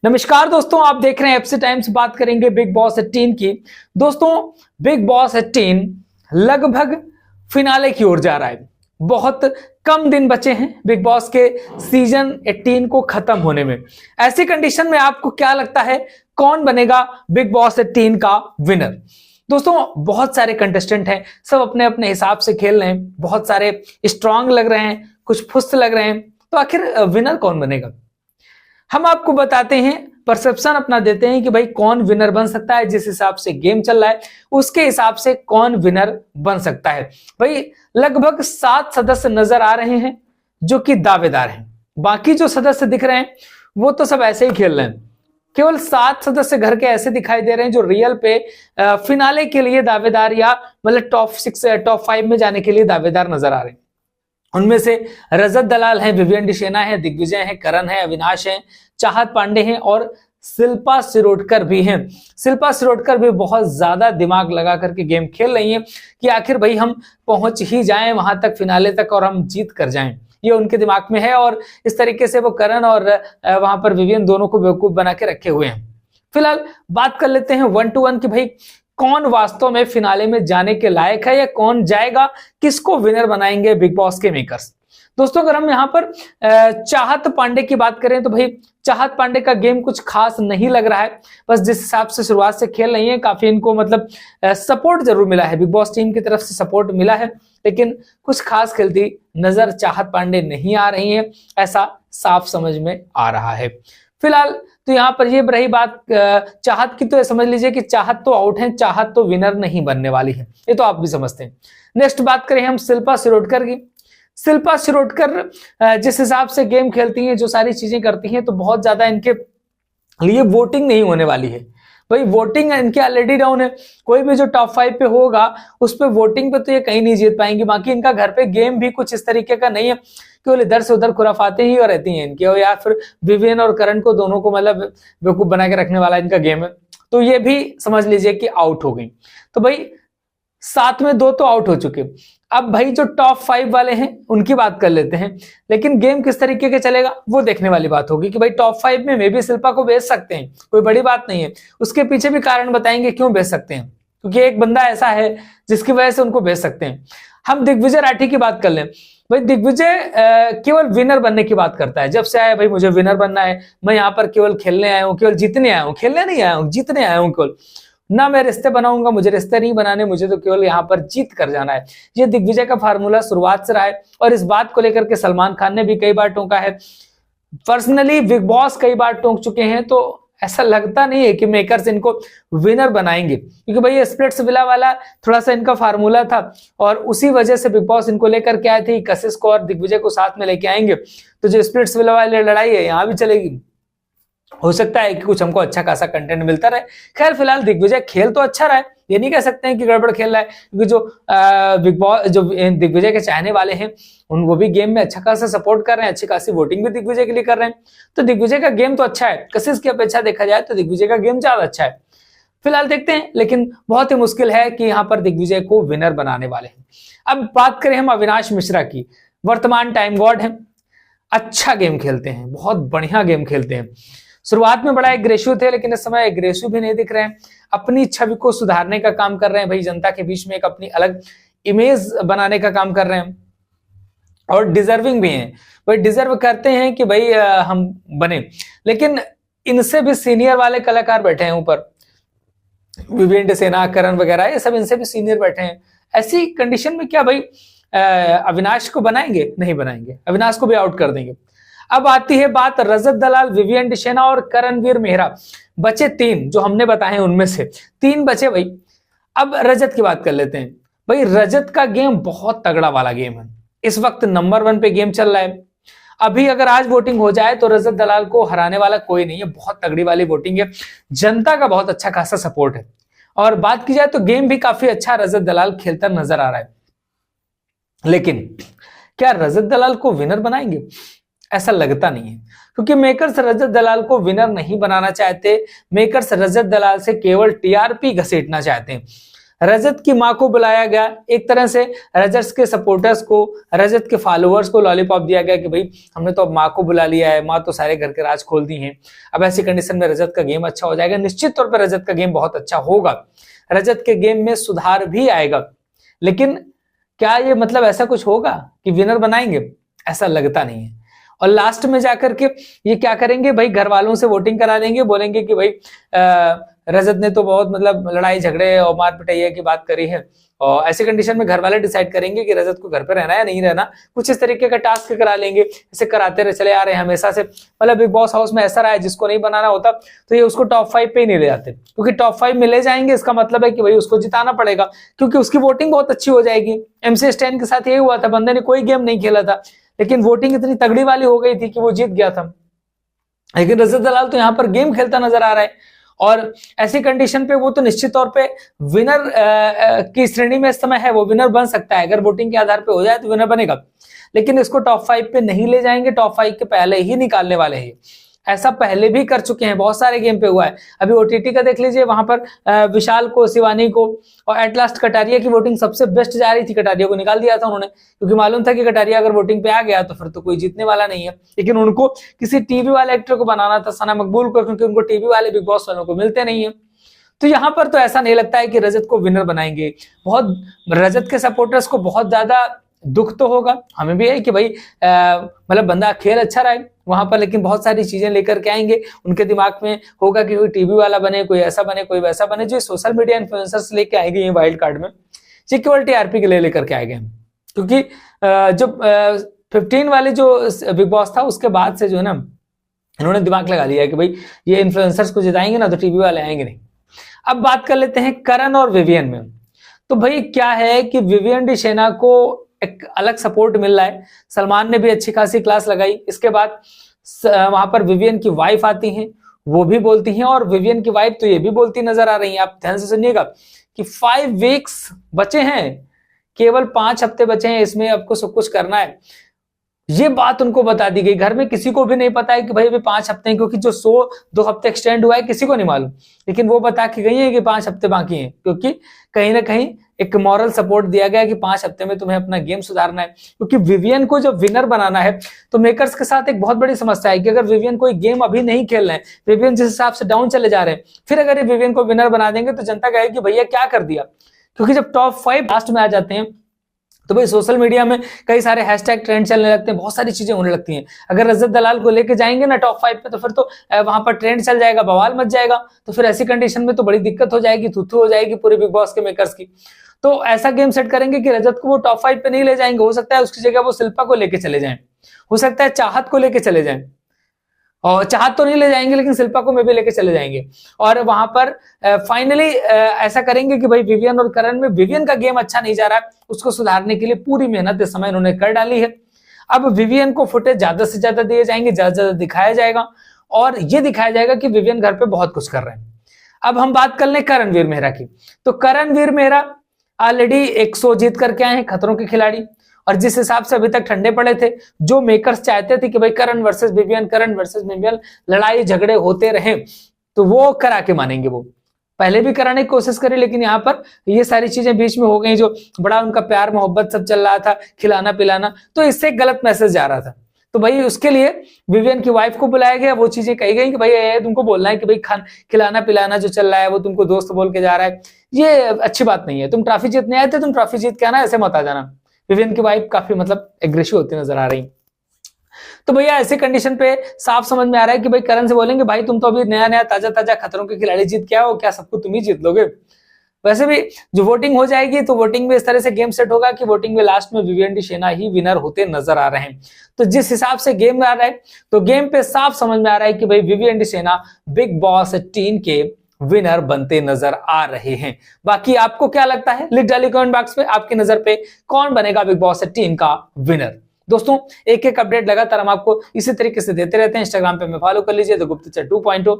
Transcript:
नमस्कार दोस्तों, आप देख रहे हैं एफसी टाइम्स। बात करेंगे बिग बॉस 18 की। दोस्तों, बिग बॉस 18 लगभग फिनाले की ओर जा रहा है। बहुत कम दिन बचे हैं बिग बॉस के सीजन 18 को खत्म होने में। ऐसी कंडीशन में आपको क्या लगता है कौन बनेगा बिग बॉस 18 का विनर? दोस्तों, बहुत सारे कंटेस्टेंट हैं, सब अपने अपने हिसाब से खेल रहे हैं। बहुत सारे स्ट्रांग लग रहे हैं, कुछ फुस्त लग रहे हैं। तो आखिर विनर कौन बनेगा? हम आपको बताते हैं, परसेप्शन अपना देते हैं कि भाई कौन विनर बन सकता है। जिस हिसाब से गेम चल रहा है उसके हिसाब से कौन विनर बन सकता है। भाई लगभग 7 सदस्य नजर आ रहे हैं जो कि दावेदार हैं। बाकी जो सदस्य दिख रहे हैं वो तो सब ऐसे ही खेल रहे हैं। केवल 7 सदस्य घर के ऐसे दिखाई दे रहे हैं जो रियल पे फिनाले के लिए दावेदार या मतलब टॉप 6 टॉप 5 में जाने के लिए दावेदार नजर आ रहे हैं। उनमें से रजत दलाल है, विवियन डिशेना है, दिग्विजय है, करण है, अविनाश है, चाहत पांडे हैं और शिल्पा शिरोडकर भी हैं। शिल्पा शिरोडकर भी बहुत ज्यादा दिमाग लगा करके गेम खेल रही हैं कि आखिर भाई हम पहुंच ही जाएं वहां तक, फिनाले तक, और हम जीत कर जाएं। ये उनके दिमाग में है और इस तरीके से वो करण और वहां पर विवियन दोनों को बेवकूफ बना के रखे हुए हैं। फिलहाल बात कर लेते हैं 1 to 1 की भाई कौन वास्तव में फिनाले में जाने के लायक है या कौन जाएगा, किसको विनर बनाएंगे बिग बॉस के मेकर्स। दोस्तों, अगर हम यहाँ पर चाहत पांडे की बात करें तो भाई चाहत पांडे का गेम कुछ खास नहीं लग रहा है। बस जिस हिसाब से शुरुआत से खेल रही है काफी इनको मतलब सपोर्ट जरूर मिला है, बिग बॉस टीम की तरफ से सपोर्ट मिला है, लेकिन कुछ खास खेलती नजर चाहत पांडे नहीं आ रही है, ऐसा साफ समझ में आ रहा है। फिलहाल तो यहाँ पर ये रही बात चाहत की, तो समझ लीजिए कि चाहत तो आउट है, चाहत तो विनर नहीं बनने वाली है, ये तो आप भी समझते हैं। नेक्स्ट बात करें हम शिल्पा शिरोडकर की। शिल्पा शिरोडकर जिस हिसाब से गेम खेलती हैं, जो सारी चीजें करती हैं, तो बहुत ज्यादा इनके लिए वोटिंग नहीं होने वाली है। भाई वोटिंग इनके ऑलरेडी डाउन है। कोई भी जो टॉप 5 पे होगा उस पे वोटिंग पे तो ये कहीं नहीं जीत पाएंगे। बाकी इनका घर पे गेम भी कुछ इस तरीके का नहीं है, केवल इधर से उधर खुराफाते ही और रहती हैं इनकी, और या फिर विवियन और करण को दोनों को मतलब बेवकूफ बना के रखने वाला इनका गेम है। तो ये भी समझ लीजिए कि आउट हो गई। तो भाई 7 में 2 तो आउट हो चुके। अब भाई जो टॉप 5 वाले हैं उनकी बात कर लेते हैं, लेकिन गेम किस तरीके के चलेगा वो देखने वाली बात होगी कि भाई टॉप 5 में भी शिल्पा को भेज सकते हैं, कोई बड़ी बात नहीं है। उसके पीछे भी कारण बताएंगे क्यों भेज सकते हैं, क्योंकि एक बंदा ऐसा है जिसकी वजह से उनको भेज सकते हैं। हम दिग्विजय राठी की बात कर लें। भाई दिग्विजय केवल विनर बनने की बात करता है। जब से आया भाई मुझे विनर बनना है, मैं यहाँ पर केवल खेलने आया हूँ, केवल जीतने आया हूँ, खेलने नहीं आया हूँ, जीतने आया हूँ केवल। ना मैं रिश्ते बनाऊंगा, मुझे रिश्ते नहीं बनाने, मुझे तो केवल यहाँ पर जीत कर जाना है। ये दिग्विजय का फार्मूला शुरुआत से रहा है और इस बात को लेकर के सलमान खान ने भी कई बार टोका है, पर्सनली बिग बॉस कई बार टोक चुके हैं। तो ऐसा लगता नहीं है कि मेकर्स इनको विनर बनाएंगे, क्योंकि भाई ये स्प्लिट्स विला वाला थोड़ा सा इनका फार्मूला था और उसी वजह से बिग बॉस इनको लेकर के आए थे, कशिश को और दिग्विजय को साथ में लेके आएंगे तो जो स्प्लिट्स विला वाली लड़ाई है यहाँ भी चलेगी। हो सकता है कि कुछ हमको अच्छा खासा कंटेंट मिलता रहे। खैर फिलहाल दिग्विजय खेल तो अच्छा रहा है, ये नहीं कह सकते हैं कि गड़बड़ खेल रहा है, क्योंकि जो बिग बॉस जो दिग्विजय के चाहने वाले हैं उनको भी गेम में अच्छा खासा सपोर्ट कर रहे हैं, अच्छी खासी वोटिंग भी दिग्विजय के लिए कर रहे हैं। तो दिग्विजय का गेम तो अच्छा है, कशिश की अपेक्षा देखा जाए तो दिग्विजय का गेम ज्यादा अच्छा है। फिलहाल देखते हैं, लेकिन बहुत ही मुश्किल है कि यहाँ पर दिग्विजय को विनर बनाने वाले हैं। अब बात करें हम अविनाश मिश्रा की। वर्तमान टाइम गॉड है, अच्छा गेम खेलते हैं, बहुत बढ़िया गेम खेलते हैं। शुरुआत में बड़ा एग्रेसिव थे, लेकिन इस समय एग्रेसिव भी नहीं दिख रहे हैं। अपनी छवि को सुधारने का काम कर रहे हैं, भाई जनता के बीच में एक अपनी अलग इमेज बनाने का काम कर रहे हैं और डिजर्विंग भी हैं। भाई डिजर्व करते हैं कि भाई हम बने, लेकिन इनसे भी सीनियर वाले कलाकार बैठे हैं ऊपर, विवियन डिशेना, करण वगैरह, ये सब इनसे भी सीनियर बैठे हैं। ऐसी कंडीशन में क्या भाई अविनाश को बनाएंगे? नहीं बनाएंगे, अविनाश को भी आउट कर देंगे। अब आती है बात रजत दलाल, विवियन डिशेना और करणवीर मेहरा। बचे 3 जो हमने बताए, उनमें से 3 बचे भाई। अब रजत की बात कर लेते हैं। भाई रजत का गेम बहुत तगड़ा वाला गेम है, इस वक्त नंबर 1 पे गेम चल रहा है। अभी अगर आज वोटिंग हो जाए तो रजत दलाल को हराने वाला कोई नहीं है, बहुत तगड़ी वाली वोटिंग है, जनता का बहुत अच्छा खासा सपोर्ट है। और बात की जाए तो गेम भी काफी अच्छा रजत दलाल खेलता नजर आ रहा है। लेकिन क्या रजत दलाल को विनर बनाएंगे? ऐसा लगता नहीं है, क्योंकि मेकर्स रजत दलाल को विनर नहीं बनाना चाहते। मेकर्स रजत दलाल से केवल टीआरपी घसीटना चाहते हैं। रजत की मां को बुलाया गया, एक तरह से रजत के सपोर्टर्स को, रजत के फॉलोअर्स को लॉलीपॉप दिया गया कि भाई हमने तो अब मां को बुला लिया है, मां तो सारे घर के राज खोल दी हैं। अब ऐसी कंडीशन में रजत का गेम अच्छा हो जाएगा, निश्चित तौर पर रजत का गेम बहुत अच्छा होगा, रजत के गेम में सुधार भी आएगा। लेकिन क्या ये मतलब ऐसा कुछ होगा कि विनर बनाएंगे? ऐसा लगता नहीं है। और लास्ट में जाकर के ये क्या करेंगे भाई, घर वालों से वोटिंग करा देंगे, बोलेंगे कि भाई रजत ने तो बहुत मतलब लड़ाई झगड़े और मार पिटाई की बात करी है, और ऐसे कंडीशन में घर वाले डिसाइड करेंगे कि रजत को घर पे रहना है या नहीं रहना। कुछ इस तरीके का टास्क करा लेंगे, ऐसे कराते रहे चले आ रहे हैं हमेशा से। मतलब बिग बॉस हाउस में ऐसा रहा है, जिसको नहीं बनाना होता तो ये उसको टॉप 5 पे ही नहीं ले जाते, क्योंकि टॉप 5 में ले जाएंगे इसका मतलब है कि भाई उसको जिताना पड़ेगा, क्योंकि उसकी वोटिंग बहुत अच्छी हो जाएगी। MC स्टैन के साथ यही हुआ था, बंदे ने कोई गेम नहीं खेला था, लेकिन वोटिंग इतनी तगड़ी वाली हो गई थी कि वो जीत गया था। लेकिन रजत दलाल तो यहाँ पर गेम खेलता नजर आ रहा है, और ऐसी कंडीशन पे वो तो निश्चित तौर पे विनर की श्रेणी में इस समय है, वो विनर बन सकता है। अगर वोटिंग के आधार पे हो जाए तो विनर बनेगा, लेकिन इसको टॉप 5 पे नहीं ले जाएंगे, टॉप 5 के पहले ही निकालने वाले हैं। ऐसा पहले भी कर चुके हैं, बहुत सारे गेम पे हुआ है। अभी OTT का देख लीजिए, वहां पर विशाल को, शिवानी को और एट लास्ट कटारिया की वोटिंग सबसे बेस्ट जा रही थी, कटारिया को निकाल दिया था उन्होंने, क्योंकि मालूम था कि कटारिया अगर वोटिंग पे आ गया तो फिर तो कोई जीतने वाला नहीं है। लेकिन उनको किसी टीवी वाले एक्टर को बनाना था, सना मकबूल को, क्योंकि उनको टीवी वाले बिग बॉस वालों को मिलते नहीं है। तो यहाँ पर तो ऐसा नहीं लगता है कि रजत को विनर बनाएंगे। बहुत रजत के सपोर्टर्स को बहुत ज्यादा दुख तो होगा, हमें भी है कि भाई मतलब बंदा खेल अच्छा रहा है वहां पर, लेकिन बहुत सारी चीजें लेकर के आएंगे, उनके दिमाग में होगा कि कोई टीवी वाला बने, कोई ऐसा बने, कोई वैसा बने। जो सोशल मीडिया इन्फ्लुएंसर्स लेके आएंगे ये वाइल्ड कार्ड में, ये केवल TRP के लिए लेकर के आएंगे, क्योंकि जब 15 वाले जो बिग बॉस था उसके बाद से जो है ना, इन्होंने दिमाग लगा लिया कि भाई ये इन्फ्लुएंसर्स को जिताएंगे ना तो टीवी वाले आएंगे नहीं। अब बात कर लेते हैं करण और विवियन में। तो भाई क्या है कि विवियन डी शेना को एक अलग सपोर्ट मिल रहा है, सलमान ने भी अच्छी खासी क्लास लगाई। इसके बाद वहां पर विवियन की वाइफ आती हैं, वो भी बोलती हैं, और विवियन की वाइफ तो ये भी बोलती नजर आ रही हैं, आप ध्यान से सुनिएगा, कि 5 वीक्स बचे हैं, केवल 5 हफ्ते बचे हैं, इसमें आपको सब कुछ करना है। ये बात उनको बता दी गई। घर में किसी को भी नहीं पता है कि भाई अभी 5 हफ्ते हैं, क्योंकि जो 2 हफ्ते एक्सटेंड हुआ है किसी को नहीं मालूम, लेकिन वो बता के गई है कि 5 हफ्ते बाकी हैं, क्योंकि कहीं ना कहीं एक मॉरल सपोर्ट दिया गया कि 5 हफ्ते में तुम्हें अपना गेम सुधारना है। क्योंकि विवियन को जब विनर बनाना है तो मेकर्स के साथ एक बहुत बड़ी समस्या है कि अगर विवियन कोई गेम अभी नहीं खेल रहे हैं, विवियन जिस हिसाब से डाउन चले जा रहे हैं, फिर अगर ये विवियन को विनर बना देंगे तो जनता कहेगी कि भैया क्या कर दिया। क्योंकि जब टॉप 5 लास्ट में आ जाते हैं तो भाई सोशल मीडिया में कई सारे हैशटैग ट्रेंड चलने लगते हैं, बहुत सारी चीजें होने लगती हैं। अगर रजत दलाल को लेके जाएंगे ना टॉप 5 पे तो फिर तो वहां पर ट्रेंड चल जाएगा, बवाल मच जाएगा। तो फिर ऐसी कंडीशन में तो बड़ी दिक्कत हो जाएगी, थुथु हो जाएगी पूरे बिग बॉस के मेकर्स की। तो ऐसा गेम सेट करेंगे कि रजत को वो टॉप 5 पे नहीं ले जाएंगे, हो सकता है उसकी जगह वो शिल्पा को लेके चले जाएं, हो सकता है चाहत को लेके चले जाएं, और चाहत तो नहीं ले जाएंगे लेकिन शिल्पा को में भी लेके चले जाएंगे। और वहां पर फाइनली ऐसा करेंगे कि भाई विवियन और करण में, विवियन का गेम अच्छा नहीं जा रहा है, उसको सुधारने के लिए पूरी मेहनत इस समय इन्होंने कर डाली है। अब विवियन को फुटेज ज्यादा से ज्यादा दिए जाएंगे, ज्यादा से ज्यादा दिखाया जाएगा, और ये दिखाया जाएगा कि विवियन घर पे बहुत कुछ कर रहे हैं। अब हम बात कर लें करणवीर मेहरा की। तो करणवीर मेहरा ऑलरेडी एक शो जीत करके आए हैं, खतरों के खिलाड़ी, और जिस हिसाब से अभी तक ठंडे पड़े थे, जो मेकर्स चाहते थे कि भाई करण वर्सेस विवियन, करण वर्सेस विवियन, लड़ाई झगड़े होते रहे, तो वो करा के मानेंगे। वो पहले भी कराने की कोशिश करी, लेकिन यहाँ पर ये सारी चीजें बीच में हो गई, जो बड़ा उनका प्यार मोहब्बत सब चल रहा था, खिलाना पिलाना, तो इससे एक गलत मैसेज जा रहा था। तो भाई उसके लिए विवियन की वाइफ को बुलाया गया, वो चीजें कही गई कि भाई तुमको बोलना है कि भाई खिलाना पिलाना जो चल रहा है वो तुमको दोस्त बोल के जा रहा है, ये अच्छी बात नहीं है। तुम ट्रॉफी जीतने आए थे, तुम ट्रॉफी जीत के आना, ऐसे मत आ जाना। विवियन की वाइफ काफी मतलब एग्रेसिव होती नजर आ रही। तो भैया ऐसे कंडीशन पे साफ समझ में आ रहा है कि भाई करण से बोलेंगे भाई तुम तो अभी नया नया ताजा ताजा खतरों के खिलाड़ी जीत के आओ, क्या सबको तुम ही जीत लोगे। वैसे भी जो वोटिंग हो जाएगी तो वोटिंग में इस तरह से गेम सेट होगा कि वोटिंग में लास्ट में विवियन डी शेना ही विनर होते नजर आ रहे हैं। तो जिस हिसाब से गेम आ रहा है, तो गेम पे साफ समझ में आ रहा है कि भाई विवियन डी शेना बिग बॉस 18 के विनर बनते नजर आ रहे हैं। बाकी आपको क्या लगता है, लिख डालिए कमेंट बॉक्स पे, आपकी नजर पे कौन बनेगा बिग बॉस 18 का विनर। दोस्तों एक एक अपडेट लगातार हम आपको इसी तरीके से देते रहते हैं। इंस्टाग्राम पे हमें फॉलो कर लीजिए द गुप्तचर 2.0।